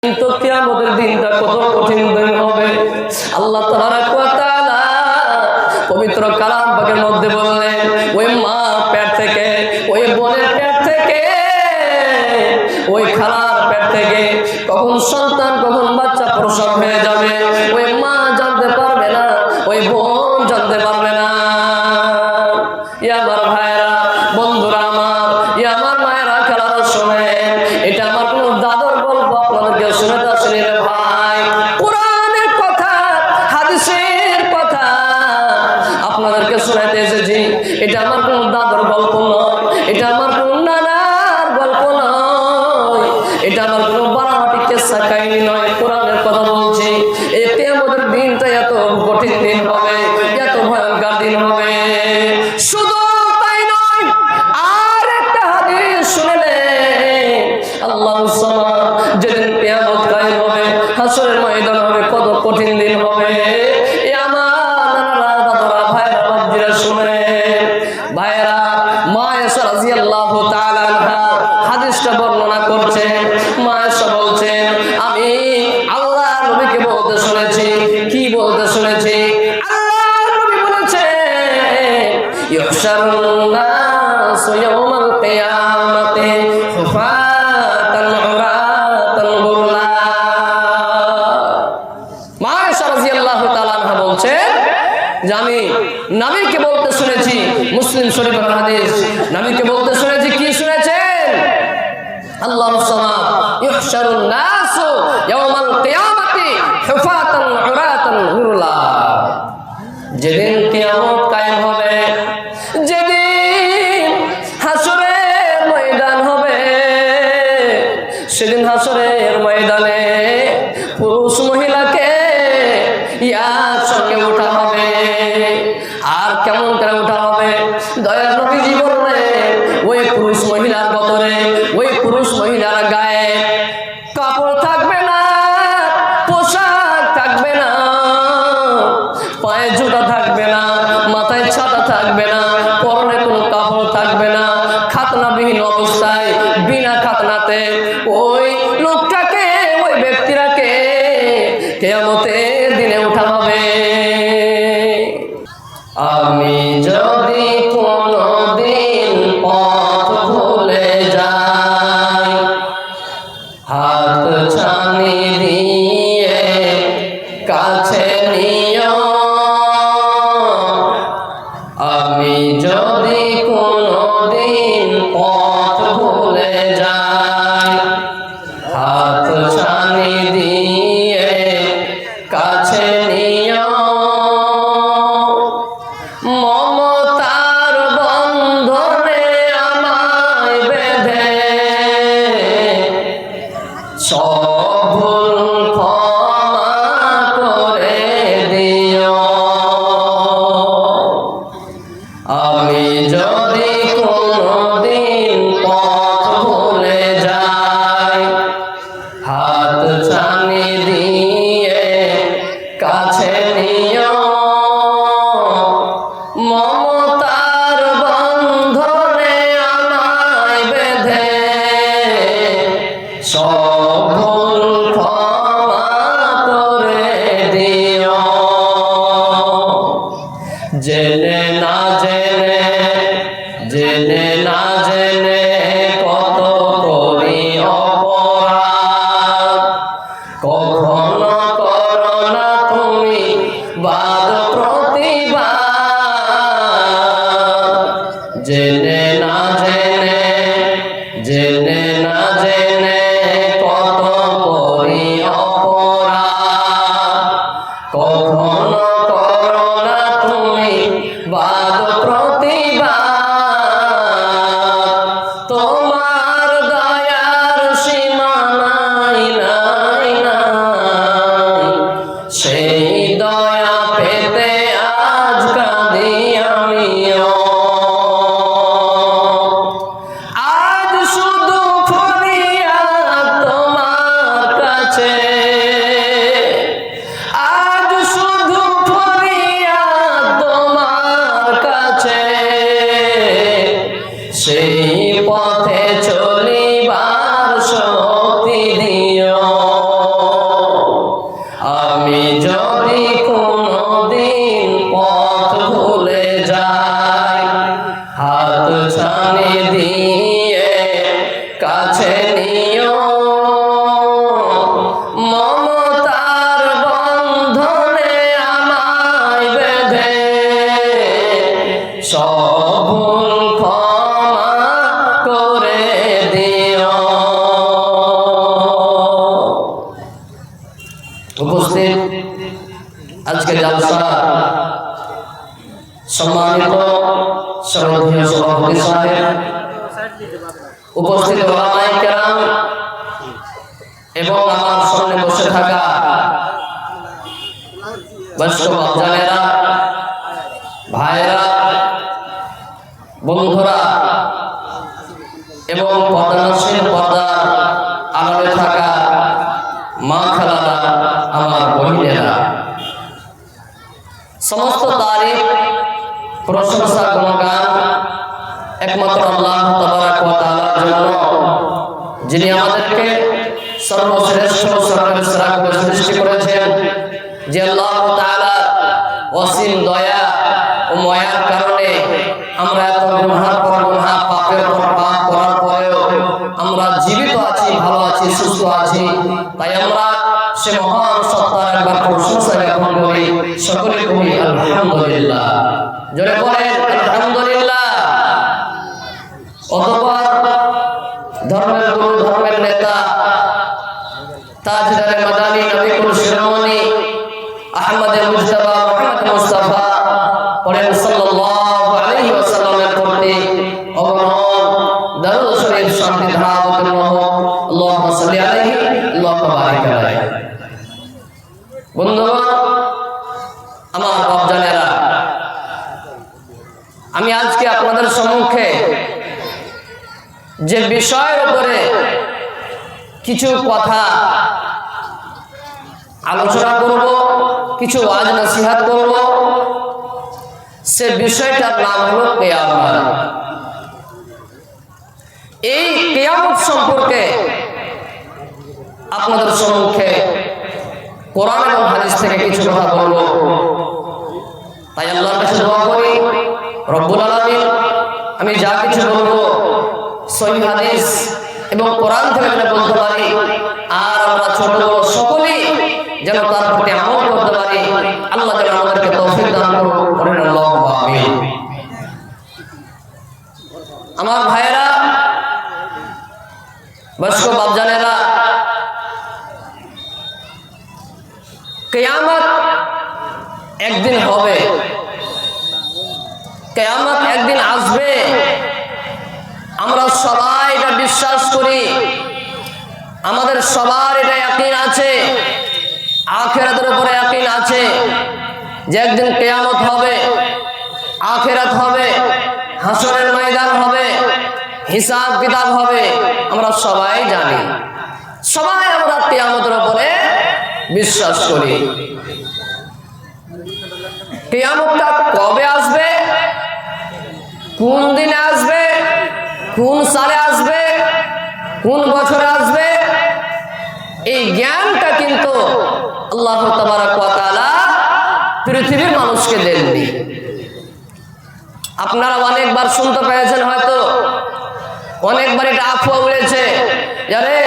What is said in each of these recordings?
কিন্তু কিয়ামতের দিনটা কত কঠিন দিন হবে। আল্লাহ তাবারাক ওয়া তাআলা পবিত্র কালাম পাকের মধ্যে বললেন, ওই মা পেট থেকে, ওই বোনের পেট থেকে, ওই খালার পেট থেকে কখন সন্তান, কখন বাচ্চা প্রসব হয়ে যাবে ওই মা জানতে পারবে না, ওই বোন জানতে পারবে না। ইয়া আমার ভাইরা, বন্ধুরা আমার, ইয়া আমার মায়েরা, খালারা শোনেন, এটা আমার কোন দাদুর গল্প আপনাদেরকে শোনাতে আসেনি রে ভাই। কোরআনের কথা, হাদিসের কথা আপনাদেরকে শোনাতে এসেছি। এটা আমার কোন দাদুর গল্প নয়, এটা আমার কোন নানার গল্প নয়, এটা আমার কোন বানাওয়াটি কিসসা কাহিনী নয়। কোরআনের কথা বলছি। এই কিয়ামতের দিনটা এত কঠিন দিন হবে, এত ভয়ঙ্কর দিন হবে। শুধু তাই নয়, আর একটা হাদিস শুনে আল্লাহু সামাদ, যেদিন কিয়ামত কায়েম হবে, হাসরের ময়দান হবে, কত কঠিন দিন হবে। এ আমার নানারা, দাদারা, ভাইরা, বাপজিরা শুনেন। ভাইরা, মা আয়েশা রাদিয়াল্লাহু তাআলা আনহা হাদিসটা বর্ণনা করছেন। মা আয়েশা বলছেন, আমি আল্লাহর নবীকে বলতে শুনেছি। কি বলতে শুনেছি? আল্লাহর নবী বলেছেন, ইহশারুন নাসু ইয়াওমাল কিয়ামাতি হুফাতান উরাতান গুরলা। মা আয়েশা রাদিয়াল্লাহু তাআলা আনহা বলছেন যে আমি নবীকে বলতে শুনেছি, মুসলিম শরীফের হাদিস, নবীকে বলতে শুনেছি। কি শুনেছেন? আল্লাহু সামাদ, ইহশারুন নাসু ইয়াওমাল কিয়ামাতি হুফাতান উরাতান গুরলা। যেদিন কিয়ামত কায়েম হবে, যেদিন হাসরের ময়দান হবে, সেদিন হাসরের ময়দানে পুরুষ মহিলাকে একসঙ্গে ওঠা হবে। আর কেমন করে ওঠা হবে? দয়ার নবীজি বললেন, ওই পুরুষ মহিলার বদলে, ওই পুরুষ মহিলার গায়ে কাপড় থাকবে না, পোশাক থাকবে না, পায়ে জুতা থাকবে না, মাথায় ছাতা থাকবে না, পরনে কোনো কাপড় থাকবে না। খাতনাবিহীন অবস্থায়, বিনা খাতনাতে ওই লোকটাকে, ওই ব্যক্তিরাকে কিয়ামতের দিনে উঠা হবে। আমি যদি কোনদিন পথ ভুলে যাই, হাত ছানি দিয়ে কাছে নিও। আমি যদি কোনদিন পথ ভুলে যাই, হাত ছানি দিয়ে কাছে নিও। মমতার বন্ধনে আমায় বেঁধে সব ভুল ক্ষমা করে দিও। আমি যদি কোনদিন পথ ভুলে যাই, হাত ছানি দিয়ে কাছে নিও। মমতার বন্ধনে আমায় বেঁধে সব ভুল ক্ষমা করে দিও। জেনে না জেনে, জেনে না জেনে কত করি অপরাধ, কখনো উপস্থিত আজকে জালসা সম্মানিত শ্রদ্ধেয় সভাপতি সাহেব, উপস্থিত ওলামায়ে কেরাম এবং আমার সামনে বসে থাকা বয়স্ক বাপজানেরা, ভাইয়েরা, বন্ধুরা এবং পর্দানশীল পর্দার আড়ালে থাকা মা খালারা, আমার বহিনেরা, সমস্ত তারিফ প্রশংসা গুণগান একমাত্র আল্লাহ তাবারক ওয়া তাআলার জন্য, যিনি আমাদেরকে সর্বশ্রেষ্ঠ সর্বশ্রেষ্ঠ করে সৃষ্টি করেছেন। যে আল্লাহ তাআলা অসীম দয়া ও মায়ার কারণে আমরা এত গুনাহের পর গুনাহ, পাপের পর পাপ করার পরেও আমরা জীবিত আছি, ভালো আছি, সুস্থ আছি। তাই আমরা সে মহান সত্তার একবার প্রশংসা জ্ঞাপন করি, সকলে করি আলহামদুলিল্লাহ। জোরে বলেন আলহামদুলিল্লাহ। অতঃপর ধর্মের গুরু, ধর্মের নেতা, তাজদারে মাদানী, নবীকুল শিরোমণি আহমদে মুজতবা মুহাম্মদ মুস্তাফা পড়েন সাল্লাল্লাহু আলাইহি ওয়াসাল্লামের প্রতি অগণন দরুদ শরীফ শান্তি ধারা অবতীর্ণ হোক। আল্লাহুম্মা সাল্লি আলাইহি আল্লাহুম্মা বারিক আলাইহি। বন্ধুগণ, আমার বাপজানেরা, আমি আজকে আপনাদের সম্মুখে যে বিষয়ের উপরে কিছু কথা আলোচনা করব, কিছু ওয়াজ নসিহত করব, সে বিষয়টার নাম হলো কিয়ামত। এই কিয়ামত সম্পর্কে আপনাদের সম্মুখে কোরআন এবং হাদিস থেকে কিছু কথা বলবো। তাই আল্লাহর কাছে দোয়া করি, রব্বুল আলামিন আমি যা কিছু বলবো সহিহ হাদিস এবং কোরআন থেকে যেন বলতে পারি, আর আমরা ছোট বড় সকলেই যেন তার প্রতি আমল করতে পারি। আল্লাহ যেন আমাদেরকে তৌফিক দান করেন, আল্লাহুম্মা আমিন। আমার ভাইয়েরা, বয়স্ক বাপজানেরা, কিয়ামত একদিন হবে, কিয়ামত একদিন আসবে। আমরা সবাই এটা বিশ্বাস করি, আমাদের সবার এটা ইয়াকিন আছে, আখিরাতের উপরে ইয়াকিন আছে যে একদিন কিয়ামত হবে, আখিরাত হবে, হাসরের ময়দান হবে, হিসাব কিতাব হবে। আমরা সবাই জানি, সবাই আমরা কিয়ামতের উপরে বিশ্বাস করি। কিয়ামতটা কবে আসবে, কোন দিনে আসবে, কোন সালে আসবে, কোন বছরে আসবে, এই জ্ঞানটা কিন্তু আল্লাহ তাবারক ওয়া তাআলা পৃথিবীর মানুষকে দেননি। আপনারা অনেকবার শুনতে পেয়েছেন, হয়তো অনেকবার এটা আফওয়া উড়েছে, আরে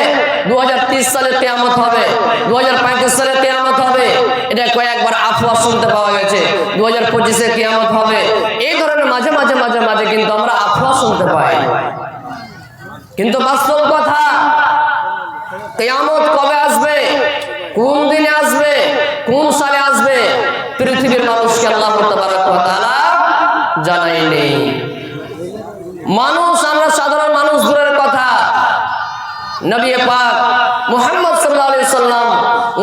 2030 সালে কিয়ামত হবে, 2035 সালে কিয়ামত হবে। এটা কয়েকবার আফওয়া শুনতে পাওয়া গেছে, 2025-এ কিয়ামত হবে। এই ধরনের মাঝে মাঝে মাঝে মাঝে কিন্তু আমরা আফওয়া শুনতে পাই। কিন্তু বাস্তব কথা, কিয়ামত কবে আসবে, কোন দিনে আসবে, কোন সালে আসবে, পৃথিবীর মানুষকে আল্লাহ তাবারক ওয়া তাআলা জানায়নি। মানুষ, আমরা সাধারণ মানুষ দূরের কথা, নবী পাক মুহাম্মদ সাল্লাল্লাহু আলাইহি সাল্লাম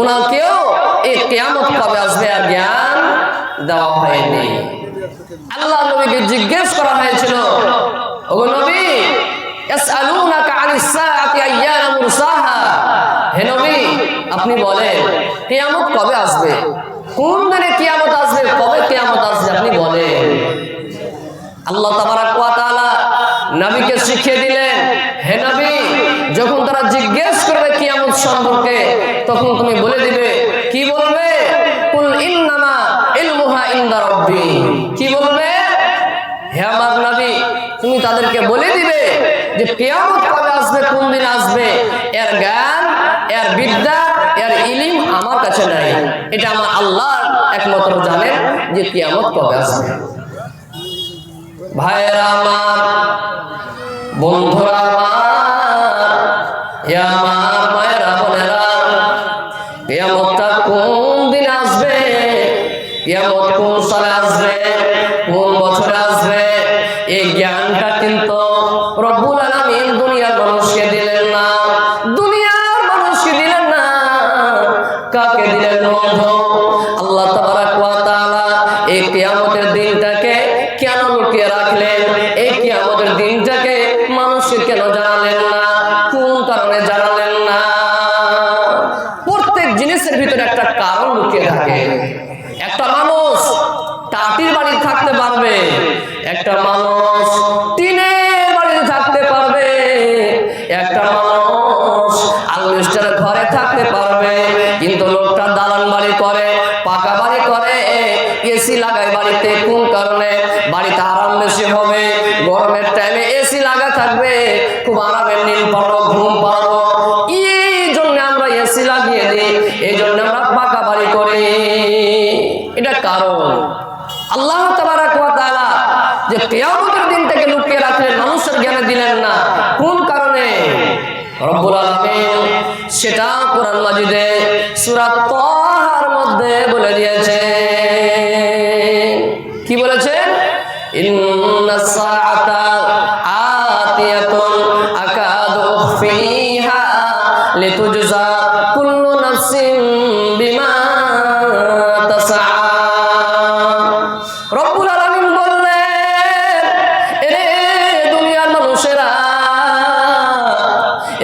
উনাকেও এই কিয়ামত কবে আসবে আর জ্ঞান দেওয়া হয়নি। আল্লাহ নবীকে জিজ্ঞেস করা হয়েছিল, ওগো নবী, ইয়াসআলুনাকা আনিস সাআতি আইয়ানা মুরসাহা, হে নবী আপনি বলেন কিয়ামত কবে আসবে, কোন দিনে কিয়ামত আসবে, কবে কিয়ামত আসবে, আপনি বলেন। আল্লাহ তাবারক ওয়া তাআলা নবীকে শিখিয়ে দিলেন, হে নবী, যখন তারা জিজ্ঞেস করবে কিয়ামত সম্পর্কে, তখন তুমি বলে দিবে, কি বলবে, কুল ইন্নামা ইলমুহা ইনদা রাব্বি। কি বলবে, হে আমার নবী, তুমি তাদেরকে বলে দিবে যে কিয়ামত কবে আসবে, কোন দিন আসবে, এর জ্ঞান, এর বিদ্যা, এর ইলম আমার কাছে নাই। এটা আমার আল্লাহ একমাত্র জানেন যে কিয়ামত কবে আসবে। ভাইরা আমার, বন্ধুরা আমার, আমার মায়েরা বোনেরা, কিয়ামতটা কোন কাকে দিলেন বন্ধু? আল্লাহ তাবারাক ওয়া তাআলা এই কিয়ামতের দিনটাকে কেন লুকিয়ে রাখলেন? এই কিয়ামতের দিনটাকে মানুষকে কেন জানালেন না? কোন কারণে জানালেন না? প্রত্যেক জিনিসের ভিতরে একটা কারণ লুকিয়ে থাকে। একটা মানুষ টাটির বাড়ি থাকতে পারবে, একটা মানুষ টিনের বাড়িতে থাকতে পারবে, একটা মানুষ আলবেস্টারের ঘরে থাকতে পারবে, কিন্তু লোকটা দালান বাড়ি করে, পাকা বাড়ি করে, এসি লাগায় বাড়িতে। কোন কারণে? বাড়িতে আরাম বেশি হবে, গরমের টাইমে এসি লাগা থাকবে, খুব আরামে নিন পারবো, ঘুম পারবো। এই জন্য আমরা এসি লাগিয়ে দিই, এই জন্য আমরা পাকা বাড়ি করি। এটা কারণ। আল্লাহ তাবারাক ওয়া তাআলা যে কিয়ামতের দিনটাকে লুকিয়ে রাখলেন, মানুষের জ্ঞানে দিলেন না, কোন কারণে? রব্বুল আলামিন সেটা কোরআন মাজিদে সূরা তাহার মধ্যে বলে দিয়েছে। কি বলেছে? ইন্নাস সাআতা আতিয়াতুন আকাদু উখফিহা লিতুজজা কুল্লু নাফসিন বিমা তাসআ। রব্বুল আলামিন বললেন, এরে দুনিয়ার মানুষেরা,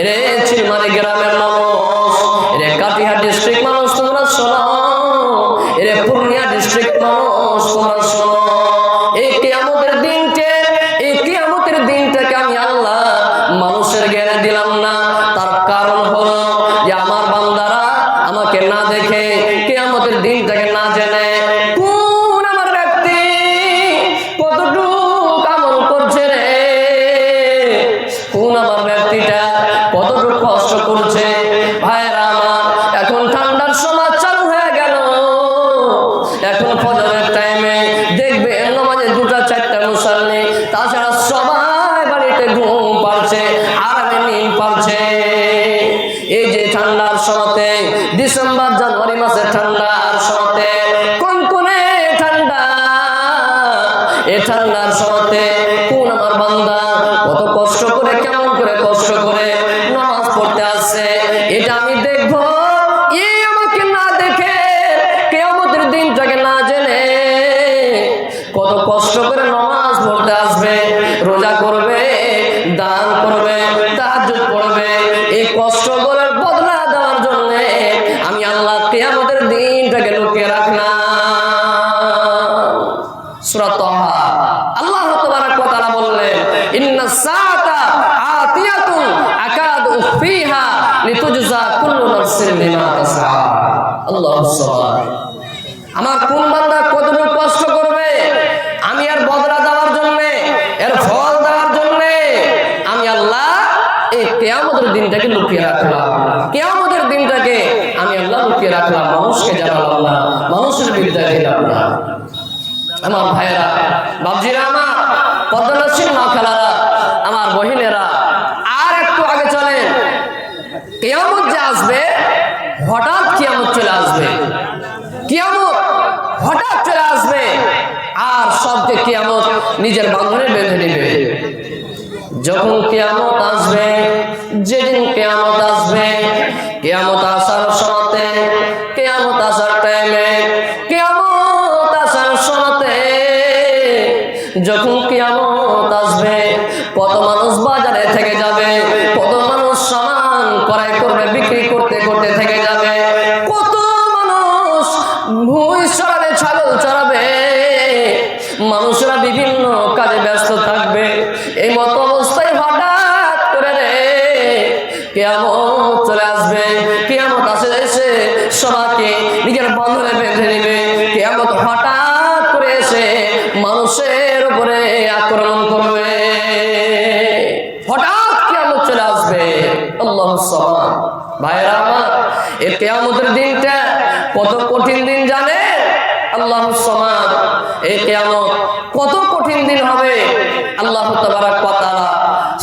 এরে চিলমারি গ্রামের মানুষ, এরে কাটিহার ডিস্ট্রিক্ট মানুষ তোমরা শোনো, এরে পূর্ণিয়া ডিস্ট্রিক্ট মানুষ তোমরা শোনো। এই কিয়ামতের দিনটাকে আমি আল্লাহ মানুষের জ্ঞানে দিলাম না। তার কারণ হলো যে আমার বান্দারা আমাকে না দেখে, কিয়ামতের দিনটাকে না জেনে, কোন আমার ব্যক্তি কতটুকু আমল করছে রে, কোন আমার ব্যক্তিটা কতটুকু কষ্ট করছে। ভাইরা আমার, এখন ঠান্ডার সময় চালু হয়ে গেল, এখন ফজরের টাইমে দেখবে নামাজে 2-4টা মুসাল্লি, তাছাড়া সবাই বাড়িতে ঘুম পাচ্ছে, আরামে নিন পাচ্ছে। এই যে ঠান্ডার সময়তে, ডিসেম্বর জানুয়ারি মাসে ঠান্ডার সময়তে, কনকনে ঠান্ডা, এই ঠান্ডার সময়তে কোন আমার বান্দা কত কষ্ট করে, কেমন করে কষ্ট করে নামাজ পড়তে আসছে, এটা আমি দেখবো। এই আমাকে না দেখে, কিয়ামতের দিনটাকে না জেনে কত কষ্ট করে নামাজ পড়তে আসবে, রোজা করবে, দান করবে, তাহাজ্জুদ পড়বে। এই কষ্টগুলোর বদলা দেওয়ার জন্য আমি আল্লাহ কিয়ামতের দিনটাকে লুকিয়ে রাখলাম। সূরা তাহা আল্লাহ তাবারাক ওয়া তাআলা বললেন, ইন্নাস সাআতা আতিয়াতুন আকাদু উখফিহা লিতুজজা কুল্লু নাফসিন বিমা তাসআ। আল্লাহুস সালাম। আমার কোন বান্দা কতটুকু কষ্ট করবে, আমি এর বদলা দেওয়ার জন্য, এর ফল দেওয়ার জন্য আমি আল্লাহ এই কিয়ামতের দিনটাকে লুকিয়ে রাখলাম। কিয়ামতের দিনটাকে আমি আল্লাহ লুকিয়ে রাখলাম, মানুষকে জানালাম না, মানুষের বিদ্যা দিলাম না। আমার ভাইয়েরা, বাবজিরা আমার, পদ্মনাশীল মা খালারা, আমার বহিনেরা, আর একটু আগে চলেন। কিয়ামত যে আসবে, হঠাৎ কিয়ামত চলে আসবে, কিয়ামত হঠাৎ চলে আসবে, আর সবকে কিয়ামত নিজের বাঁধনে বেঁধে নেবে। যখন কিয়ামত আসবে, যেদিন কিয়ামত আসবে, কিয়ামত আসার সময়তে, কিয়ামত আসার টাইমে, কিয়ামত আসার সময়তে, যখন কিয়ামত আসবে, কত মানুষ বাজারে থেকে যাবে, কত মানুষ সামান ক্রয় করবে, বিক্রি করতে করতে থেকে যাবে, কত মানুষ ভুঁই চড়াবে, ছাগল চড়াবে, মানুষরা বিভিন্ন কাজে ব্যস্ত থাকবে। এই মতো অবস্থায় হঠাৎ করে রে কিয়ামত চলে আসবে। কিয়ামত আসে এসে সবাইকে নিজের বন্ধনে বেঁধে নেবে। কিয়ামত হঠাৎ করে এসে মানুষের উপরে আক্রমণ করবে, হঠাৎ কিয়ামত চলে আসবে। আল্লাহুস সালাম। ভাইরা আমার, এই কিয়ামতের দিনটা কত কঠিন দিন জানেন? আল্লাহুস সালাম। এই কিয়ামত কত কঠিন দিন হবে, আল্লাহ তাবারাক ওয়া তাআলা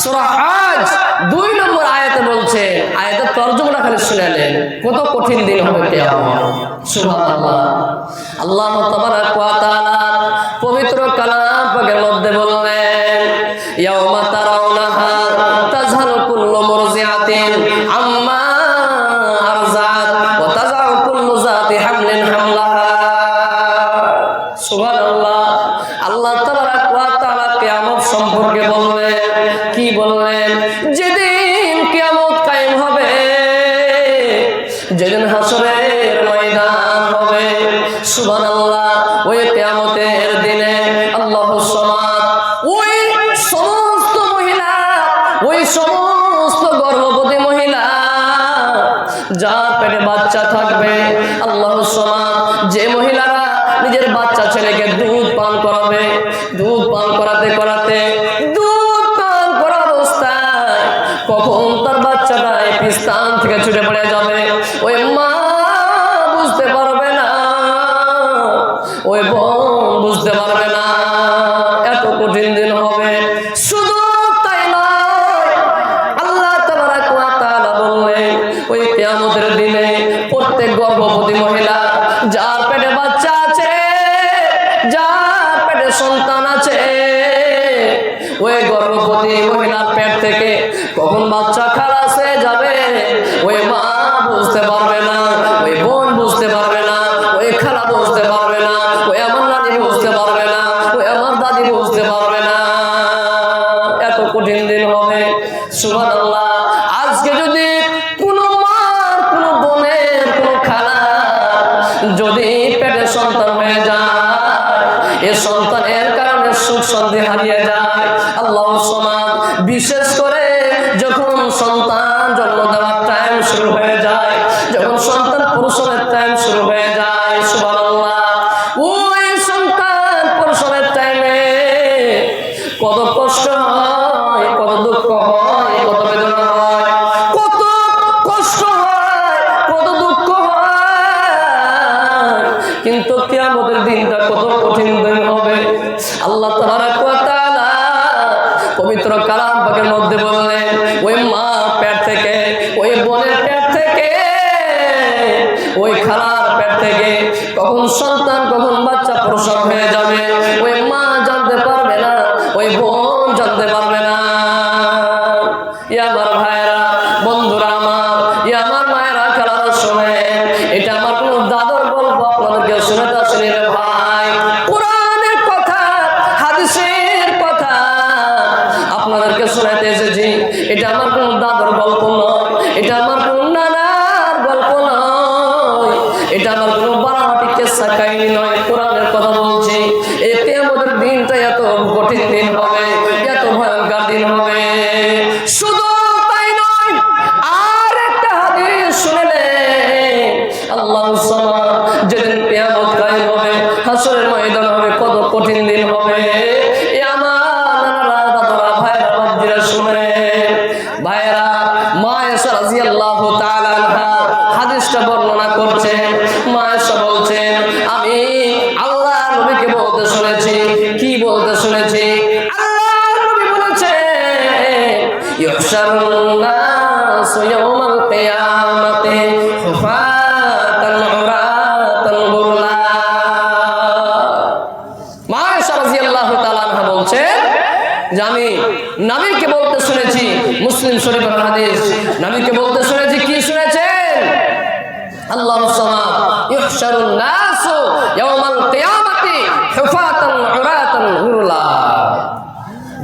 সূরা হজ 2 নম্বর আয়াতে বলছে। আয়াতের তরজমাটা খালি শুনে নেন, কত কঠিন দিন হবে কিয়ামত। সুবহানাল্লাহ। আল্লাহ তাবারাক ওয়া তাআলা পবিত্র কালাম পাকের মধ্যে বললেন, ইয়াউমা তারাউনাহা তাযহালু কুল্লু মুরজিআতিন আম্মা আরযাত ওয়া তাযাউ হাসরের ময়দান হবে। সুবহানাল্লাহ। ওই কিয়ামতের দিনে আল্লাহুস সামাদ ওই সমস্ত মহিলা, ওই সমস্ত গর্ভবতী মহিলা যার পেটে বাচ্চা থাকবে, আল্লাহুস সামাদ যে মহিলারা নিজের বাচ্চা ছেলেকে দুধ পান করাবে, দুধ পান করাতে করাতে দুধ পান করা অবস্থায় কখন তার বাচ্চাটা এই স্থান থেকে ছুটে পড়ে যাবে, ওই মা বুঝতে পারবে না, ওই বোন বুঝতে পারবে না। এত কঠিন দিন হবে। শুধু তাই নয়, আল্লাহ তাবারাক ওয়া তাআলা বললেন ওই কিয়ামতের দিনে প্রত্যেক গর্ভবতী মহিলা যার পেটে বাচ্চা আছে, যার পেটে সন্তান আছে, ওই গর্ভবতী মহিলার পেট থেকে কখন বাচ্চা খালাস হয়ে যাবে ওই মা বুঝতে পারবে না, ওই বোন বুঝতে পারবে না, ওই খালা বুঝতে পারবে না, ওই আমার নানি বুঝতে পারবে না, ওই আমার দাদি বুঝতে পারবে না। এত কঠিন দিন হবে। সুবহানাল্লাহ। আজকে যদি কোনো মার, কোনো বোনের, কোনো খালা যদি পেটে সন্তান হয়ে যায়, এ সন্তানের কারণে সুখ শান্তি হারিয়ে যায়। আল্লাহুস সামাদ বিশেষ করে যখন সন্তান জন্ম দেওয়ার টাইম শুরু হয়ে যায়, যখন সন্তান প্রসবের টাইম শুরু হয়ে যায়, সুবহানাল্লাহ, ওই সন্তান প্রসবের টাইমে কত কষ্ট হয়, কত দুঃখ হয়, কত বেদনা হয়, কত কষ্ট হয়, কত দুঃখ হয়। কিন্তু কিয়ামতের দিনটা কত কঠিন দিন হবে। আল্লাহ তাবারাক ওয়া তাআলা পবিত্র কালাম পাকের মধ্যে বললেন ওই মা পেট থেকে, ওই বোনের পেট থেকে, ওই খালার পেট থেকে কখন সন্তান, কখন বাচ্চা প্রসব হয়ে যাবে ওই মা জানতে পারবে না, ওই বোন জানতে পারবে না। ইয়া আমার ভাইরা, বন্ধুরা আমার, ইয়া আমার মায়েরা, খালারা শোনেন, এটা আমার কোনো দাদর গল্প আপনাদেরকে শোনাতে আসেনি রে ভাই। কোরআনের কথা, হাদিসের কথা আপনাদেরকে শোনাতে এসেছি। এটা আমার কোনো দাদর গল্প নয়, এটা আমার কোনো নানার গল্প নয়, এটা আমার কোনো বানাহাটি কিসসা কাহিনী নয়। কোরআনের কথা বলছি। এই কিয়ামতের দিনটা এত কঠিন দিন হবে, এত ভয়ঙ্কর দিন হবে। শুধু তাই নয়, আর একটা হাদিস শুনলেন, আল্লাহুস সামাদ যেদিন কিয়ামত কায়েম হবে, হাসরের ময়দান হবে, কত কঠিন দিন হবে। এ আমার নানারা, দাদারা, ভাইরা, বাপজিরা শুনেন। ভাইরা, মা আয়েশা রাদিয়াল্লাহু তাআলা আনহা হাদিসটা বর্ণনা করছেন। মা আয়েশা বলছেন, আমি আল্লাহ নবীকে বলতে শুনেছি। কি বলতে শুনেছি? আল্লাহ নবী বলেছেন, ইহশারুন নাস ইয়াউমাল কিয়ামাতি হুফাতান উরাতান গুরলা। মা আয়েশা রাদিয়াল্লাহু তাআলা আনহা বলছেন যে আমি নবীকে বলতে শুনেছি, মুসলিম শরীফের হাদিস, নবীকে বলতে শুনেছি। কি শুনেছেন? আল্লাহুস সামাদ ইহশারুন নাস ইয়াউমাল কিয়ামাতি হুফাতান উরাতান গুরলা।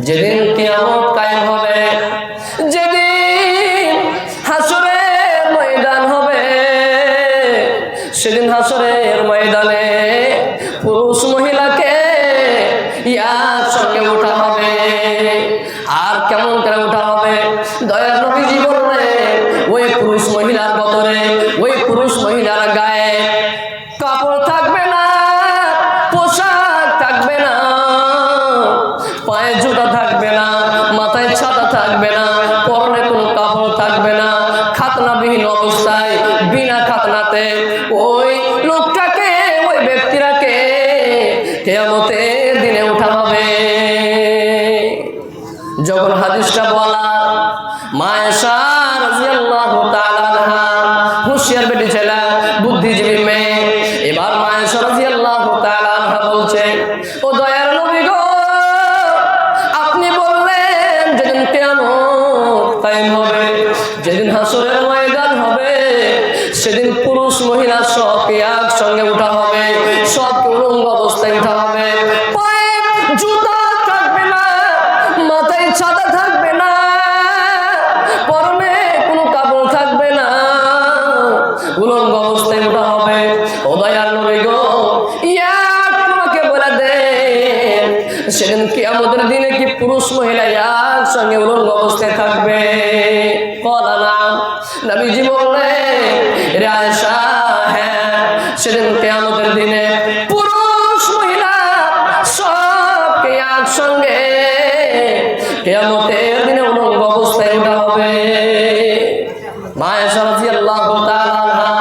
যেদিন কিয়ামত কায়েম হবে, যেদিন হাসরের ময়দান হবে, সেদিন হাসরের ময়দানে পুরুষ মহিলাকে একসঙ্গে ওঠা হবে। আর কেমন করে ওঠা হবে? দয়ার নবীজি বললেন, ওই পুরুষ মহিলার বদলে, ওই পুরুষ মহিলার গায়ে কাপড় থাকবে না, পোশাক থাকবে না, পায়ে জুতা থাকবে না, মাথায় ছাতা থাকবে না, পরনে কোনো কাপড় থাকবে না। খাতনাবিহীন অবস্থায়, বিনা খাতনাতে ওই লোকটাকে, ওই ব্যক্তিরাকে কিয়ামতের দিনে উঠা হবে। যখন হাদিসটা বলা, মা আয়েশা রাদিয়াল্লাহু তাআলা আনহা হুঁশিয়ার বেটি ছেলে, বুদ্ধিজীবী মেয়ে। এবার মা আয়েশা রাদিয়াল্লাহু তাআলা আনহা বলছে, ও দয়ার নবী গো, আপনি বললেন যেদিন কিয়ামত কায়েম হবে, যেদিন হাসরের ময়দান হবে, সেদিন পুরুষ মহিলা সবকে একসঙ্গে উঠা হবে, সবকে উলঙ্গ অবস্থায় উঠা হবে। পায়ে জুতা থাকবে না, মাথায় ছাতা থাকবে না, পরনে কোনো কাপড় থাকবে না, উলঙ্গ অবস্থায় অবস্থায় ওঠা হবে। ও দয়ার নবী গো, তোমাকে বলে দে সেদিন কিয়ামতের দিনে কি পুরুষ মহিলা একসঙ্গে উলঙ্গ অবস্থায় থাকবে? বলা না। নবীজি বললেন, রে আয়েশা, হ্যাঁ, সেদিন কিয়ামতের দিনে পুরুষ মহিলা সবকে একসঙ্গে কিয়ামতের দিনে উলঙ্গ অবস্থায় ওঠা হবে। মা আয়েশা রাদিয়াল্লাহু তাআলা আনহা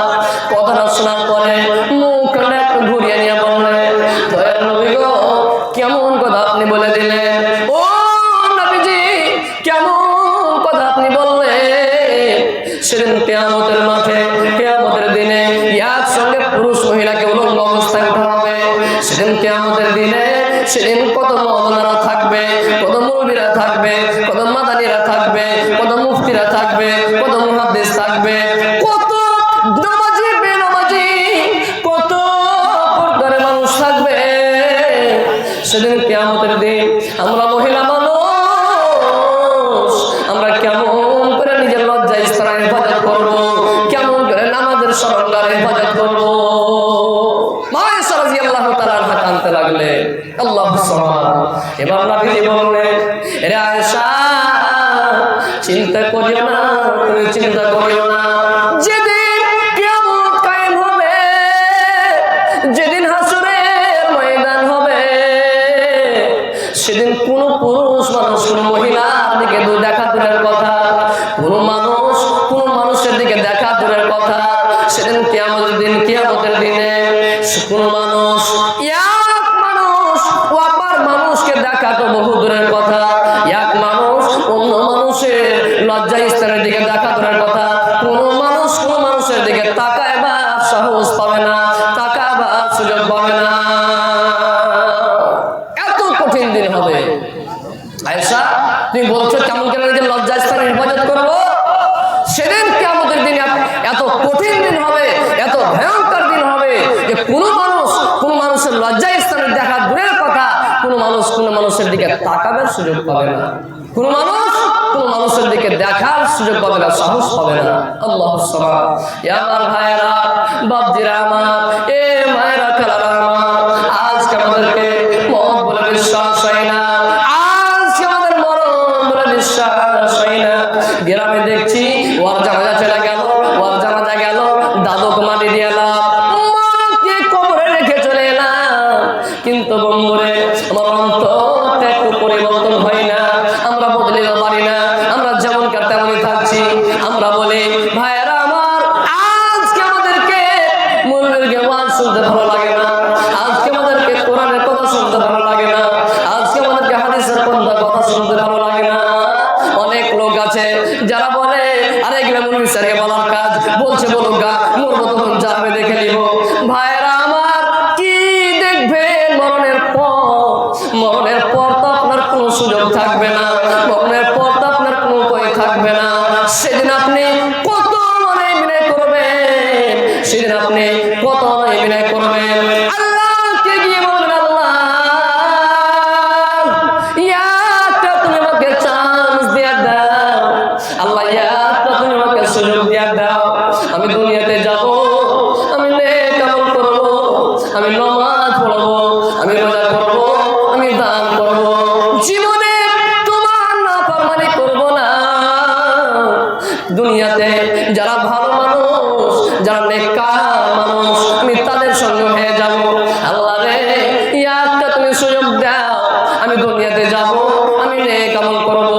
কথাটা শোনার পরে মুখটা একটু ঘুরিয়ে নিয়ে বললেন, দয়ার নবী গো, কেমন কথা আপনি বলে দিলেন? ও নবীজি, কেমন কথা আপনি বললেন? সেদিন কিয়ামতের মাঠে কিয়ামতের দিনে একসঙ্গে পুরুষ মহিলাকে উলঙ্গ অবস্থায় ওঠা হবে। সেদিন কিয়ামতের দিনে সেদিন কত মাওলানারা থাকবে, কত মুলবিরা থাকবে, কত মাদানীরা থাকবে, কত মুফতিরা থাকবে, কত মুহাদ্দিস থাকবে, কত নামাজি বেনামাজি, কত প্রকারের মানুষ থাকবে। সেদিন কিয়ামতের দিন আমরা মহিলা মানুষ, আমরা কেমন করে নিজের লজ্জা স্তরের হেফাজত করবো, কেমন করে নামাজের সরঞ্জামের হেফাজত করবো? মা আয়েশা রাদিয়াল্লাহু তাআলা আনহা কাঁদতে লাগলেন। আল্লাহু সুবহান। এবার নবীজি বললেন, রে আয়েশা, চিন্তা করিও না, তুমি চিন্তা করিও না। যেদিন কিয়ামত কায়েম হবে, যেদিন হাসরের ময়দান হবে, সেদিন কোন পুরুষ মানুষ কোন মহিলার দিকে দেখা দূরের কথা, কোন মানুষের দিকে দেখা দূরের কথা। সেদিন কিয়ামতের দিনে কোন মানুষ মানুষকে দেখা তো বহু দূরের কথা, এক মানুষ অন্য মানুষের লজ্জা স্তরের দিকে দেখা দূরের কথা। কোন মানুষের দিকে তাকায় বা সাহস পাবে না, তাকায় বা সুযোগ পাবে না। এত কঠিন দিন হবে। আয়েশা, তুমি বলছো কেমন করে নিজের লজ্জা স্থানের হেফাজত করবো? সেদিন কিয়ামতের দিন এত কঠিন দিন হবে, এত ভয়ঙ্কর দিন হবে যে কোন মানুষের লজ্জা স্থানের দেখা দূরের কথা, কোন মানুষের দিকে তাকাবার সুযোগ পাবে না, কোন মানুষের দিকে দেখার সুযোগ পাবে না, সাহস পাবে না। আল্লাহু সুবহান। আমার ভাইয়েরা, বাপজিরা আমার, এ মায়েরা, খালারা আমার, আজকে আমাদেরকে মত বলে বিশ্বাস হয় না, আজকে আমাদের মরণ বলে বিশ্বাস হয় না। গ্রামে দেখছি ওর জানাজা চলে গেল, দাদুকে মাটি দিয়ে এলাম, মাকে কবরে রেখে চলে এলাম, কিন্তু বন্ধুরে আমার অন্তরটা একটু পরিবর্তন হয় না, আমরা বদলে পারি না, আমরা যেমনকার তেমনই থাকছি। আমরা বলি, ভাইয়েরা আমার, আজকে আমাদেরকে মুরব্বিদের ওয়াজ শুনতে ভালো লাগে না, আজকে আমাদেরকে কোরআনের কথা শুনতে ভালো লাগে না, আজকে আমাদেরকে হাদিসের কথা শুনতে ভালো লাগে না। অনেক লোক আছে যারা বলে, আরে এগুলো মুরব্বি স্যারকে বলার কাজ, বলছে বলুক গা, মরবো তখন যাবে দেখে নিব। ভাইয়েরা আমার, কি দেখবেন মরণের পর তো আপনার কোনো সুযোগ থাকবে না, মরণের পর তো আপনার কোনো উপায় থাকবে না। সেদিন আপনি কত বিনয় করবেন, সেদিন আপনি কত বিনয় করবেন। আল্লাহকে গিয়ে বলবেন, আল্লাহ, তুমি আমাকে চান্স দিয়ে দাও, আল্লাহ, তুমি আমাকে সুযোগ দিয়ে দাও, আমি দুনিয়াতে যাব, আমি নেক আমল করব, আমি নামাজ পড়ব, আমি রোজা করব, আমি দান করব, জীবনে তোমার নাফরমানি করব না। দুনিয়াতে যারা ভালো মানুষ, যারা নেককার মানুষ, আমি তাদের সঙ্গে হয়ে যাব। আল্লাহ রে, তুমি সুযোগ দাও, আমি দুনিয়াতে যাব, আমি নেক আমল করব।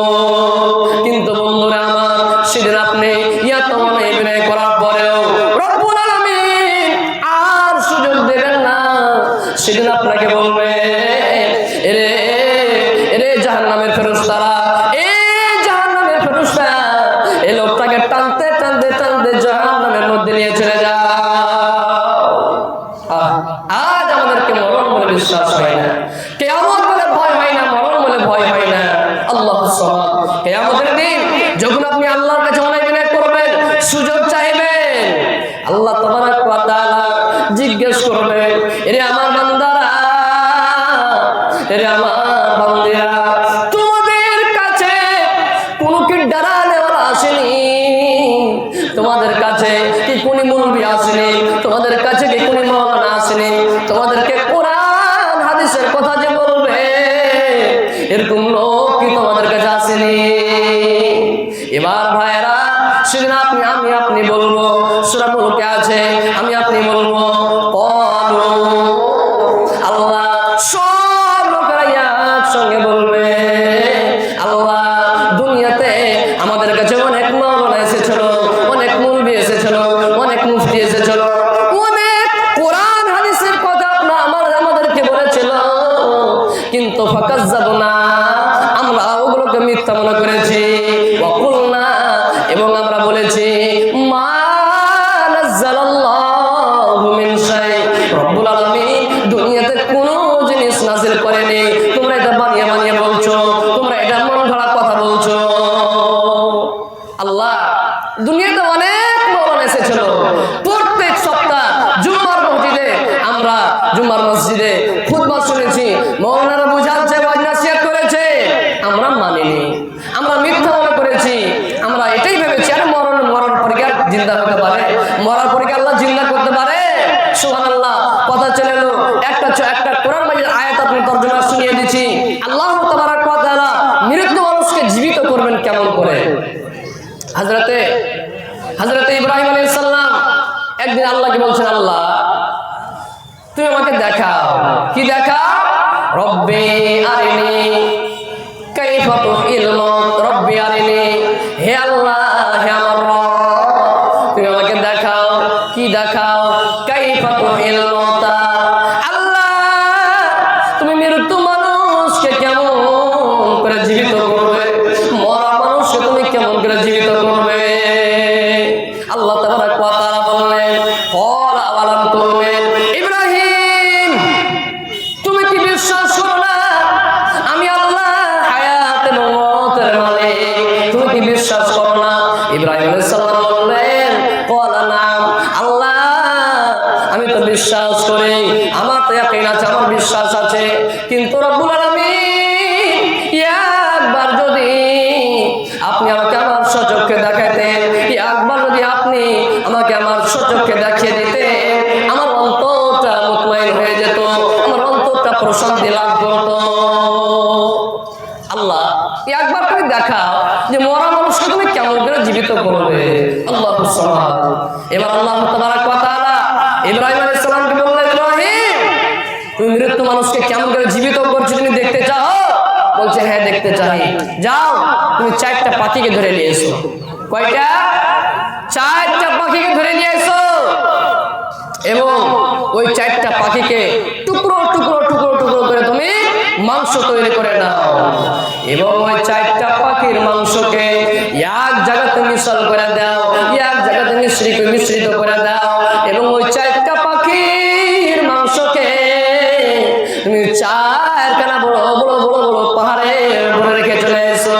কিন্তু বন্ধুরা আমার, সেদিন আপনি বিনয় করার পরেও রব্বুল আলামিন আর সুযোগ দেবেন না। সেদিন আপনাকে বলবে, রে জাহান্নামের ফেরেশতারা, এই লোকটাকে টানতে টানতে টানতে জাহান্নামের মধ্যে নিয়ে চলে যাও। আজ আমাদেরকে মরণ বলে বিশ্বাস হয় না, কিয়ামত বলে ভয় হয় না, মরণ বলে ভয় হয় না। আল্লাহু সুবহান। কিয়ামতের দিন যখন আপনি আল্লাহর কাছে অনেক বিনয় করবেন, সুযোগ চাইবেন, আল্লাহ তাবারক ওয়া তাআলা জিজ্ঞেস করবেন, এরে আমার বান্দারা, এরে আমার বান্দিরা, তোমাদের কাছে কোন কি ডরানেওয়ালা আসেনি? তোমাদের কাছে কি কোন মুলবি আসেনি? তোমাদের আসেনি, তোমাদেরকে কোরআন হাদিসের কথা যে বলবে এরকম লোক কি তোমাদের কাছে আসেনি? এবার ভাইরা সেদিন আপনি বলবো, সূরা মুলকে আছে, আপনি বলবো ক্বালু, আল্লাহ সব লোকেরা একসঙ্গে বলবে আল্লাহ দুনিয়াতে আমাদের কাছে অনেক মাওলানা এসেছিল, অনেক মুলবি এসেছিল, অনেক মুফতি এসেছিল, অনেক কোরআন হাদিসের কথা আমাদেরকে বলেছিল, কিন্তু ফাকাজ্জাবনা, আমরা ওগুলোকে মিথ্যা মনে করেছি, ওয়াকুলনা, এবং আমরা বলেছি মা নাযালাল্লাহু মিন শাই, রব্বুল আলামিন দুনিয়াতে কোনো জিনিস নাযিল করেনি, তোমরা এটা বানিয়ে বানিয়ে বলছো, তোমরা এটা মন গড়া কথা বলছো। আল্লাহ দুনিয়াতে অনেক মাওলানা এসেছিল, প্রত্যেক সপ্তাহ জুম্মার মসজিদে খুতবা শুনেছি, মাওলানারা বুঝাচ্ছে, ওয়াজ নসিহত করেছে, আমরা মানিনি, আমরা মিথ্যা মনে করেছি, আমরা এটাই ভেবেছি আর মরার পরে কি আর জিন্দা হতে পারে, মরার পরে কি আল্লাহ জিন্দা করতে পারে? সুবহানাল্লাহ। কথা চলে এলো, একটা কোরআন মাজিদের আয়াত আপনি তরজমা শুনিয়ে দিচ্ছি। আল্লাহ তাবারাক ওয়া তাআলা মৃত মানুষকে জীবিত করবেন কেমন করে? হযরতে ইব্রাহিম আলাইহিস সালাম একদিন আল্লাহকে বলছেন, আল্লাহ তুমি আমাকে দেখাও। কি দেখা? রব্বি আরিনি কাইফা তুহিল মাউত, রব্বি আরিনি, হে আল্লাহ, হে আমার রব, তুমি আমাকে দেখাও। কি দেখাও? কাইফা তুহিল মাউত, আল্লাহ তুমি মৃত্যু মানুষকে কেমন করে জীবিত করবে, মরা মানুষকে তুমি কেমন করে জীবিত করবে? আল্লাহ তাবারাক ওয়া তাআলা বললেন, ক্বালা আওয়ালাম তুমিন, ইব্রাহিম তুমি কি বিশ্বাস করো না আমি আল্লাহ হায়াত এবং মওতের মালিক? তুমি কি বিশ্বাস করো না? ইব্রাহিম আলাইহিস সালাম বললেন, ক্বালা নাম, আল্লাহ আমি তো বিশ্বাস করি, আমার তো ইয়াকিন আছে, আমার বিশ্বাস আছে, কিন্তু রব্বুল আলামিন একবার যদি আপনি আমাকে আমার সচক্ষে দেখাতেন, একবার যদি আপনি আমাকে আমার সচক্ষে দেখিয়ে দিতেন, আমার অন্তরটা মুতমাইন হয়ে যেত, আমার অন্তরটা প্রশান্তি লাভ করত। আল্লাহ একবার তুমি দেখাও যে মরা মানুষকে তুমি কেমন করে জীবিত করবে। আল্লাহু সামাদ। এবার আল্লাহ তাবারাক ওয়া তাআলা ইব্রাহিম আলাইহিস সালামকে বললেন, ইব্রাহিম তুমি মৃত্যু মানুষকে কেমন করে জীবিত করছো তুমি দেখতে চাও? বলছে হ্যাঁ দেখতে চাই। যাও তুমি 4টা পাখিকে ধরে নিয়ে এসো। কয়টা? 4টা পাখিকে ধরে নিয়ে এসো এবং ওই 4টা পাখিকে টুকরো টুকরো টুকরো টুকরো করে তুমি মাংস তৈরি করে নাও এবং ওই 4টা পাখির মাংসকে এক জায়গাতে মিশ্রণ করে দাও, এক জায়গাতে মিশ্রিত করে দাও এবং ওই 4টা পাখির মাংসকে তুমি 4খানা বড় বড় বড় বড় পাহাড়ের উপরে রেখে চলে এসো।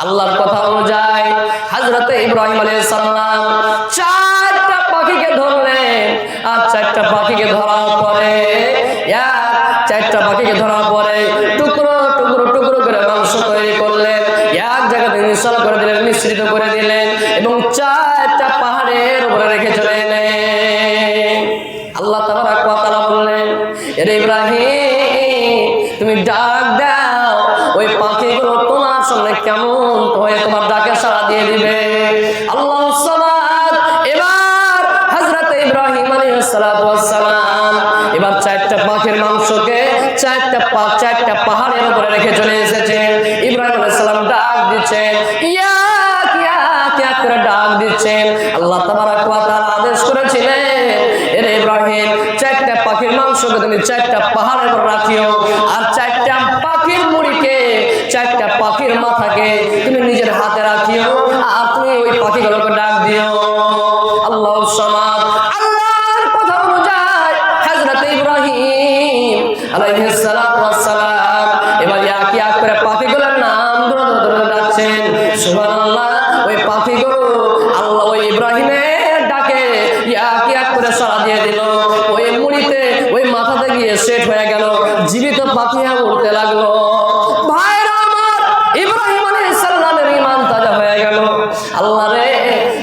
আল্লাহর কথা অনুযায়ী হযরতে ইব্রাহিম আলাইহিস সালাম 4টা পাখিকে ধরলেন আর 4টা পাখিকে ধরার পরে 4টা পাখিকে ধরার পরে টুকরো টুকরো টুকরো করে মাংস তৈরি করলেন, এক জায়গাতে মিশ্রণ করে দিলেন, মিশ্রিত করে দিলেন এবং 4টা পাহাড়ের উপরে রেখে চলে এলেন। আল্লাহ তাবারাক ওয়া তাআলা বললেন, এরে ইব্রাহিম তুমি ডাক দাও, ওই পাখিগুলো তোমার সামনে কেমন হয়ে তোমার ডাকে সাড়া দিয়ে দিবে। আল্লাহু সামাদ। এবার হযরত ইব্রাহিম আলাইহিস সালাতু ওয়াস সালাম এবার 4টা পাখির মাংসকে 4টা পাহাড়ের উপরে রেখে চলে এসেছেন। ইব্রাহিম আলাইহিস সালাম ডাক দিচ্ছেন, ইয়া কিয়া করে ডাক দিচ্ছেন। আল্লাহ তাবারাক ওয়া তাআলা আদেশ করেছিলেন, এরে ইব্রাহিম 4টা পাখির মাংসকে তুমি 4টা পাহাড়ের উপর রাখিও আর 4টা পাখির মুড়িকে 4টা পাখির মাথাকে তুমি নিজের হাতে রাখিও আর তুমি ওই পাখিগুলোকে ডাক দিও। আল্লাহু সামাদ। আল্লাহর কথা অনুযায়ী হযরত ইব্রাহিম আলাইহিস সালাতু ওয়াস সালাম এবার এক করে পাখিগুলোর নাম ধরে ধরে ডাকছেন। সুবহানাল্লাহ। ওই পাখিগুলো আল্লাহ ওই ইব্রাহিমের ডাকে এক করে সাড়া দিয়ে দিল। ওই মুড়িতে ওই মাথাতে গিয়ে সেট হয়ে গেল, জীবিত পাখি উড়তে লাগলো। ভাইরা আমার, ইব্রাহিম আলাইহিস সালামের ঈমান তাজা হয়ে গেল। আল্লাহ রে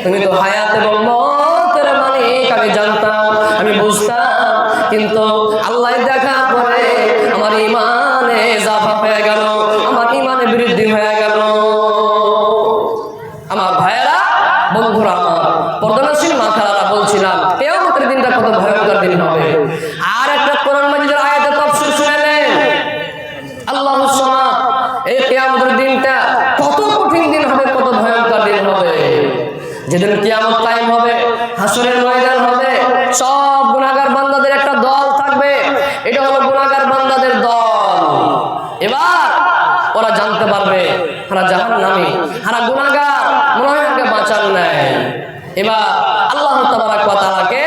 তুমি তো হায়াত এবং মওতের মালিক আমি জানতাম, আমি বুঝতাম, কিন্তু আল্লাহ দেখার পরে আমার ইমানে ইজাফা হয়ে গেল, আমার ইমানে বৃদ্ধি হয়ে গেল। আমার ভাইয়েরা, বন্ধুরা, আমার পর্দানশীল মা খালারা, বলছিলাম কিয়ামতের দিনটা কত ভয়ঙ্কর দিন হবে। আর একটা কোরআন মাজিদের আয়াতে তাফসীর শুনে নেন। আল্লাহুস সামাদ, এই কিয়ামতের দিনটা কত কঠিন দিন হবে, কত ভয়ঙ্কর দিন হবে। যেদিন কিয়ামত কায়েম হবে, হাসরের ময়দান হবে, সব গুনাহগার বান্দাদের একটা দল থাকবে, এটা হলো গুনাহগার বান্দাদের দল। এবার ওরা জানতে পারবে হারা জাহান্নামী, হারা গুনাহগার, মনে হয় আমাকে বাঁচান নাই। এবার আল্লাহ তাবারক ওয়া তাআলাকে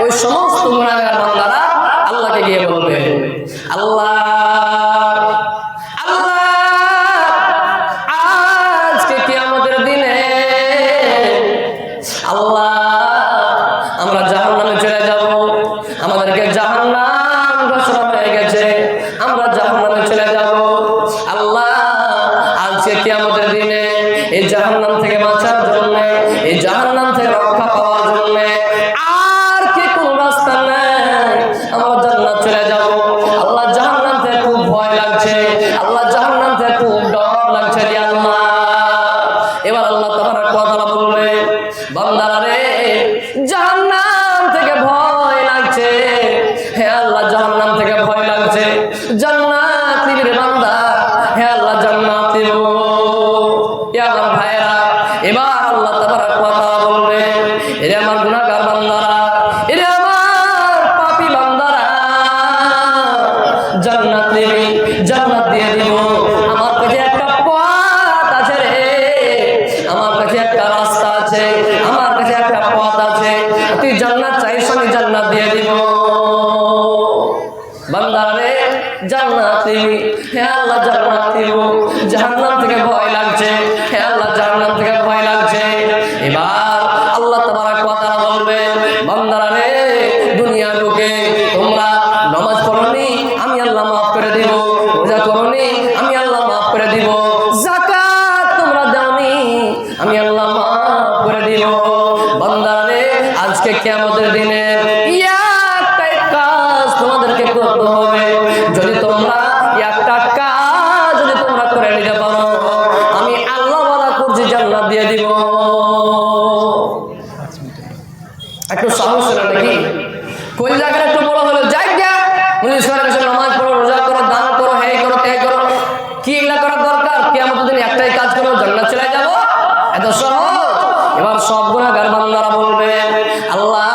ওই সমস্ত গুনাহগার বান্দারা আল্লাহকে গিয়ে বলবে, আল্লাহ আজকে কিয়ামতের দিনে আল্লাহ আমরা জাহান্নামে চলে যাব, আমাদেরকে জাহান্নাম ঘোষণা হয়ে গেছে, আমরা জাহান্নামে চলে যাব। আল্লাহ আজকে কিয়ামতের দিনে এই জাহান্নাম থেকে বাঁচার জন্য, এই জাহান্নাম থেকে রক্ষা পাওয়ার জন্য আর কি কোন রাস্তা নেই, আমরা জান্নাত চলে যাব। আল্লাহ জাহান্নাম থেকে খুব ভয় লাগছে, আল্লাহ জাহান্নাম থেকে খুব ডর লাগছে রে আল্লাহ। এবার আল্লাহ তাবারক ওয়া তাআলা বলবে, বান্দারা রে, জাহান্নাম থেকে ভয় লাগছে, হে আল্লাহ জাহান্নাম থেকে ভয় লাগছে, জান্নাত নিবি রে বান্দা, হে আল্লাহ জান্নাত দিব। এ আমার ভাইরা, এবার আল্লাহ তাবারক ওয়া তাআলা বলবে, এরে আমার গুনাহগার বান্দারা, এরে আমার পাপী বান্দারা, জান্নাত নিবি, জান্নাত দিয়ে দিব। আমার কাছে একটা পথ আছে রে, আমার কাছে একটা রাস্তা আছে, আমার কাছে একটা পথ আছে, তুই জান্নাত চাইছ, আমি জান্নাত দিয়ে দিব। বান্দারা রে, জান্নাত নিবি, হে আল্লাহ জান্নাত দিব। জাহান্নাম থেকে ভয় লাগছে, হে আল্লাহ জাহান্নাম থেকে ভয় লাগছে। এবার আল্লাহ তাবারক ওয়া তাআলা বলবেন, বান্দারা রে, দুনিয়ার বুকে তোমরা নামাজ পড়নি, আমি আল্লাহ মাফ করে দিব। রোজা করনি, আমি আল্লাহ মাফ করে দিব। যাকাত তোমরা দাওনি, আমি আল্লাহ মাফ করে দিব। বান্দারা রে, আজকে কিয়ামতের দিনে একটাই কাজ তোমাদেরকে করতে হবে। যদি তোমরা একটা কাজ যদি তোমরা করে নিতে পারো, আমি আল্লাহ ওয়াদা করছি জান্নাত দিয়ে দিব। একটু সাহস হলো নাকি? কোন জায়গায় একটু বড় হলো, জায়গা নামাজ পড়ো, রোজা করো, দান করো, হে করো, তে করো, কি এগুলা করার দরকার? কিয়ামতের দিন একটাই কাজ করো, জান্নাত চলে যাব, এত সহজ। এবার সব গুনাহগার বান্দারা বলবে, আল্লাহ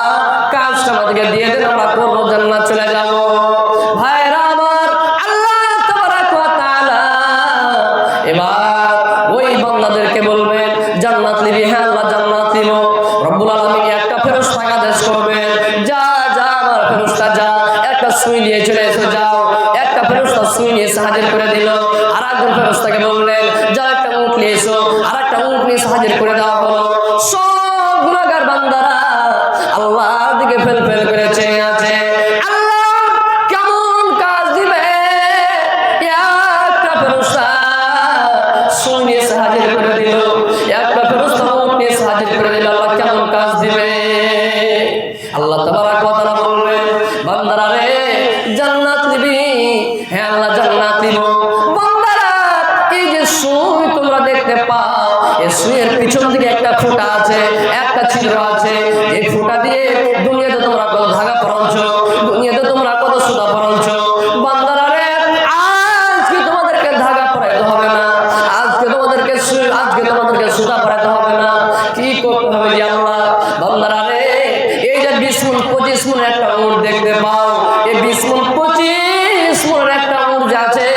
কাজটা আমাদেরকে দিয়ে দেন, আমরা করবো, জান্নাত চলে যাব। ভাইরা আমার, আল্লাহ তাবারক ওয়া তাআলা এবার ওই বান্দাদেরকে বলবেন, জান্নাত নিবি, হ্যাঁ আল্লাহ জান্নাত নিব। রব্বুল আলামিন একটা ফেরেশতাকে আদেশ করবেন, যা যা আমার ফেরেশতা যা, একটা সুই নিয়ে চলে এসো, যাও। একটা ফেরেশতা সুই নিয়ে হাজির করে দিল। আর একজন ফেরেশতাকে বললেন, যা একটা উট নিয়ে এসো, আর একটা উট নিয়ে হাজির করে দেওয়া হলো। সব গুনাহগার বান্দারা আল্লাহর দিকে ফেল ফেল করে চেয়ে আছে, আল্লাহ কেমন কাজ দিবে। একটা ফেরেশতা সুই নিয়ে হাজির করে দিল, একটা ফেরেশতা উট নিয়ে হাজির করে দিল, আল্লাহ কেমন কাজ দিবে। আল্লাহ তাবারক ওয়া তাআলা বলবেন, বান্দারা রে, জান্নাত নিবি, হ্যাঁ আল্লাহ জান্নাত দিব। বান্দারা, এই যে সুই তোমরা দেখতে পাও, এই সুইয়ের পিছন দিকে একটা ফোঁটা আছে, একটা ছিদ্র আছে। এই ফোঁটা দিয়ে দুনিয়াতে তোমরা কত ধাগা পরাচ্ছো, দুনিয়াতে তোমরা কত সুতা পরাচ্ছো। বান্দারা রে, আজকে তোমাদেরকে ধাগা পরাইতে হবে না, আজকে তোমাদেরকে সুতা পরাইতে হবে না। কি করতে হবে যে আল্লাহ? বান্দারা রে, এই যে 20 মণ 25 মণ একটা উট দেখতে পাও, এই 20 মণ 25 মণ একটা উট যে আছে,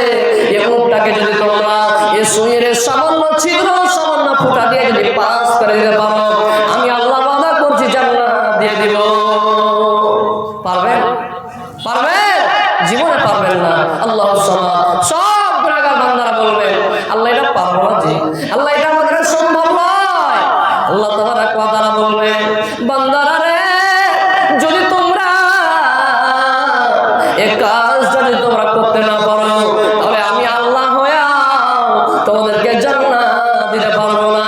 এই উটটাকে যদি তোমরা এই সুইয়ের সামান্য ছিদ্র, সামান্য ফোঁটা দিয়ে যদি পাস করে দিতে পারো, আমি আল্লাহ ওয়াদা করছি জান্নাত দিয়ে দিব। পারবেন? পারবেন? জীবনে পারবেন না। আল্লাহুস সামাদ। সব গুনাহগার বান্দারা বলবেন, আল্লাহ এটা পারবো না জি, আল্লাহ এটা আমাদের সম্ভব নয়। আল্লাহ তাবারক ওয়া তাআলা বলবেন, বান্দারা রে, যদি তোমরা এই কাজটা যদি তোমরা করতে না পারো, তাহলে আমি আল্লাহ হয়ে তোমাদেরকে জান্নাত দিতে পারবো না।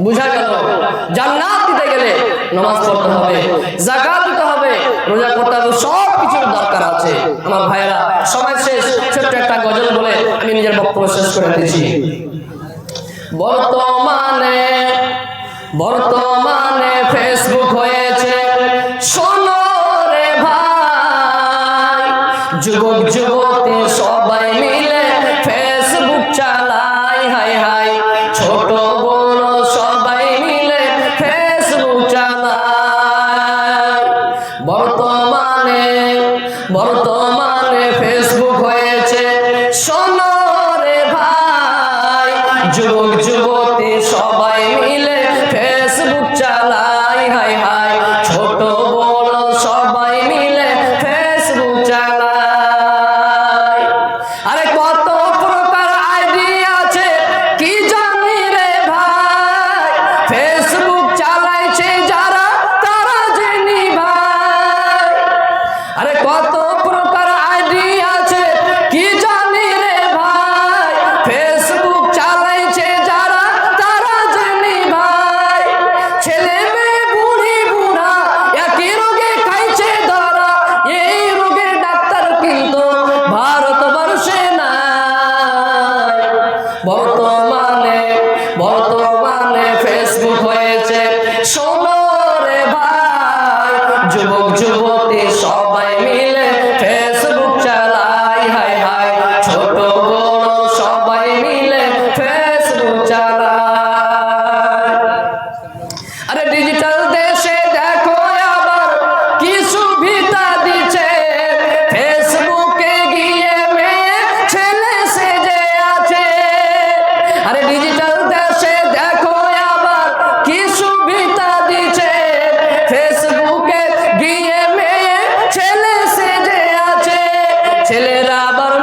বুঝা গেল? জান্নাত দিতে গেলে নামাজ পড়তে হবে, যাকাত দিতে হবে, রোজা করতে হবে, সব কিছুর দরকার আছে। আমার ভাইয়েরা, সময় শেষ, ছোট্ট একটা গজল বলে আমি নিজের বক্তব্য শেষ করে দিচ্ছি। বর্তমানে ফেসবুক হয়েছে শোনো রে ভাই, যুবক যুবতী সবাই মিলে ফেসবুক চালায়, হাই হাই, ছোট বড় সবাই মিলে ফেসবুক চালায়। বর্তমানে ফেসবুক হয়েছে শোনো রে ভাই, যুবক যুবতী সবাই মিলে ফেসবুক চালায়, হাই হাই, ছোট বড় সবাই মিলে ফেসবুক চালায়। আরে কত প্রকার আইডি আছে কি জানি রে ভাই, ফেসবুক চালাইছে যারা তারা জেনি ভাই। আরে কত প্রকার আইডি আছে কি জানি রে ভাই, ফেসবুক চালাইছে যারা তারা জেনি ভাই। ছেলে মেয়ে বুড়ি বুড়া একই রোগে খাইছে ধরা, এই রোগের ডাক্তার কিন্তু ভারতবর্ষে নাই। বর্তমানে ফেসবুক হয়েছে শোনো রে ভাই, যুবক যুবতী সবাই মিলে ফেসবুক চালায়, হাই হাই, ছোট বড় সবাই মিলে ফেসবুক চালায়। আরে ডিজিটাল দেশে দেখো আবার কি সুবিধা দিচ্ছে, ফেসবুকে গিয়ে মেয়ে ছেলে সেজে আছে। আরে ডিজিটাল দেশে দেখো আবার কি সুবিধা দিচ্ছে, ফেসবুকে গিয়ে মেয়ে ছেলে সেজে আছে। ছেলেরা আবার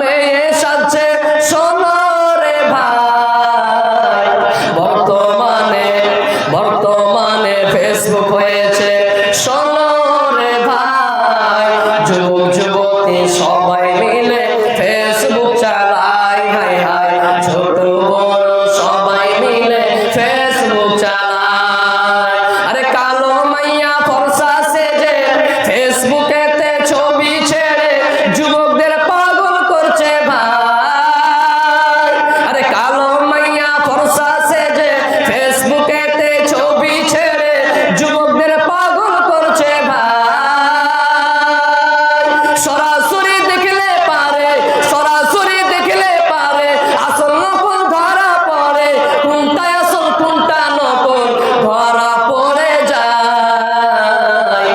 মেয়ে সাজছে, শোনো রে ভাই। বর্তমানে ফেসবুক হয়েছে শোনো রে ভাই, যুবক যুবতী সবাই মিলে ফেসবুক চালায়, হাই হাই, ছোট বড় সবাই মিলে ফেসবুক চালায়। আরে কালো মাইয়া ফর্সা সেজে ফেসবুকেতে ছবি ছেড়ে যুবকদের পাগল করছে ভাই। আরে কালো মাইয়া ফর্সা সেজে ফেসবুকেতে ছবি ছেড়ে যুবকদের পাগল করছে ভাই। সরাসরি দেখলে পারে আসল নকল ধরা পড়ে, কোনটা আসল কোনটা নকল ধরা পড়ে যায়।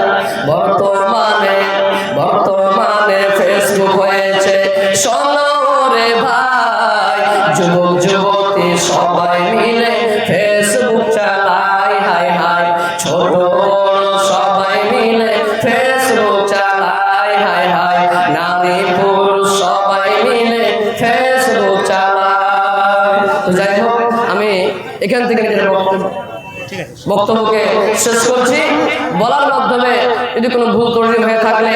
বর্তমানে ফেসবুক হয়েছে শোনো রে ভাই, যুবক যুবতী সবাই মিলে ফেসবুক চালায়, হাই হাই, ছোট বড় সবাই মিলে ফেসবুক চালায়, হাই হাই, নারী পুরুষ সবাই মিলে ফেসবুক চালায়। তো যাই হোক, আমি এখান থেকে নিজের বক্তব্যকে শেষ করছি। বলার মাধ্যমে যদি কোনো ভুল ত্রুটি হয়ে থাকলে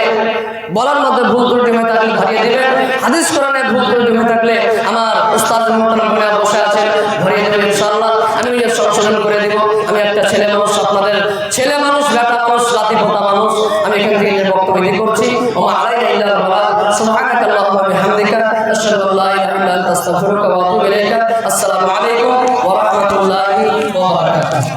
ধরিয়ে দিবেন। হাদিস কোরআনে ভুল ত্রুটি হয়ে থাকলে আমার উস্তাদ মুহতারাম বসে আছেন, ধরিয়ে দেবেন ইনশাআল্লাহ। আমি নিজের সংশোধন করে দিব। আমি একটা ছেলে মানুষ, আপনাদের ছেলে মানুষ, বেটা মানুষ, জাতি পোতা মানুষ। আমি এখান থেকে নিজের বক্তব্য দিতে করছি। ওয়া আলাইনা ইল্লাল বালাগ। সুবহানাকাল্লাহুম্মা ওয়া বিহামদিকা, আশহাদু আল্লা ইলাহা ইল্লা আনতা, আস্তাগফিরুকা ওয়া আতুবু ইলাইকা। আসসালামু আলাইকুম ওয়া রাহমাতুল্লাহি ওয়া বারাকাতুহু।